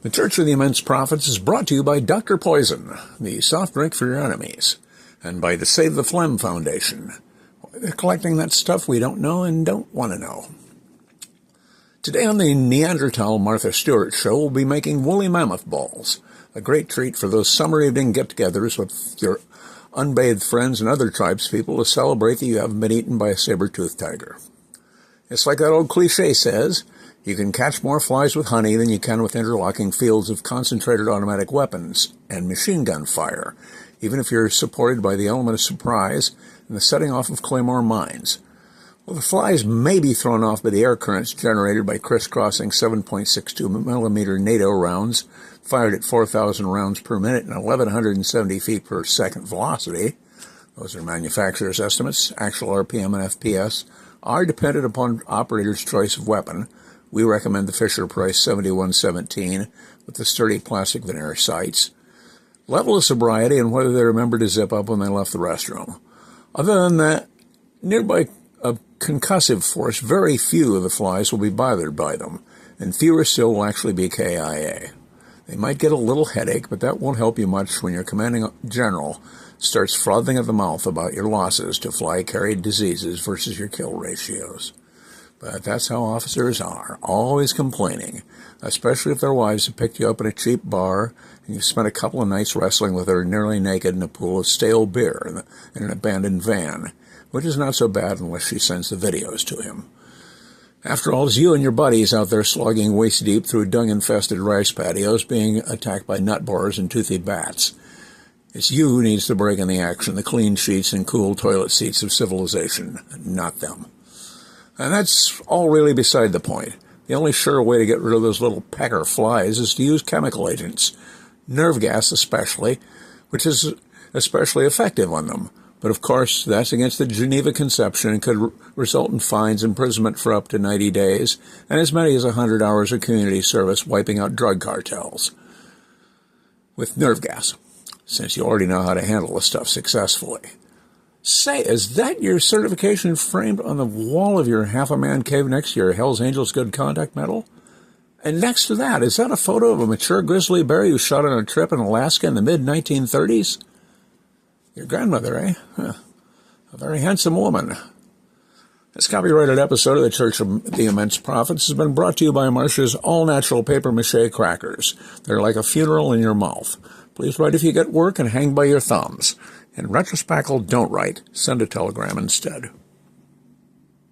The Church of the Immense Prophets is brought to you by Dr. Poison, the soft drink for your enemies, and by the Save the Phlegm Foundation. They're collecting that stuff we don't know and don't want to know. Today on the Neanderthal Martha Stewart Show, we'll be making woolly mammoth balls, a great treat for those summer evening get-togethers with your unbathed friends and other tribespeople to celebrate that you haven't been eaten by a saber-toothed tiger. It's like that old cliche says, you can catch more flies with honey than you can with interlocking fields of concentrated automatic weapons and machine gun fire, even if you're supported by the element of surprise and the setting off of claymore mines. Well, the flies may be thrown off by the air currents generated by crisscrossing 7.62 millimeter NATO rounds fired at 4,000 rounds per minute and 1,170 feet per second velocity. Those are manufacturer's estimates. Actual RPM and FPS are dependent upon operator's choice of weapon. We recommend the Fisher-Price 7117 with the sturdy plastic veneer sights. Level of sobriety and whether they remember to zip up when they left the restroom. Other than that, nearby a concussive force, very few of the flies will be bothered by them, and fewer still will actually be KIA. They might get a little headache, but that won't help you much when your commanding general starts frothing at the mouth about your losses to fly-carried diseases versus your kill ratios. But that's how officers are, always complaining, especially if their wives have picked you up at a cheap bar and you've spent a couple of nights wrestling with her nearly naked in a pool of stale beer in an abandoned van, which is not so bad unless she sends the videos to him. After all, it's you and your buddies out there slogging waist-deep through dung-infested rice patios being attacked by nut borers and toothy bats. It's you who needs to break in the action, the clean sheets and cool toilet seats of civilization, not them. And that's all really beside the point. The only sure way to get rid of those little pecker flies is to use chemical agents, nerve gas especially, which is especially effective on them. But of course, that's against the Geneva Conception and could result in fines, imprisonment for up to 90 days, and as many as 100 hours of community service wiping out drug cartels with nerve gas, since you already know how to handle the stuff successfully. Say, is that your certification framed on the wall of your half-a-man cave next to your Hells Angels Good Conduct medal? And next to that, is that a photo of a mature grizzly bear you shot on a trip in Alaska in the mid-1930s? Your grandmother, eh? Huh. A very handsome woman. This copyrighted episode of the Church of the Immense Prophets has been brought to you by Marcia's all-natural papier-mâché crackers. They're like a funeral in your mouth. Please write if you get work and hang by your thumbs. In retrospect, don't write. Send a telegram instead.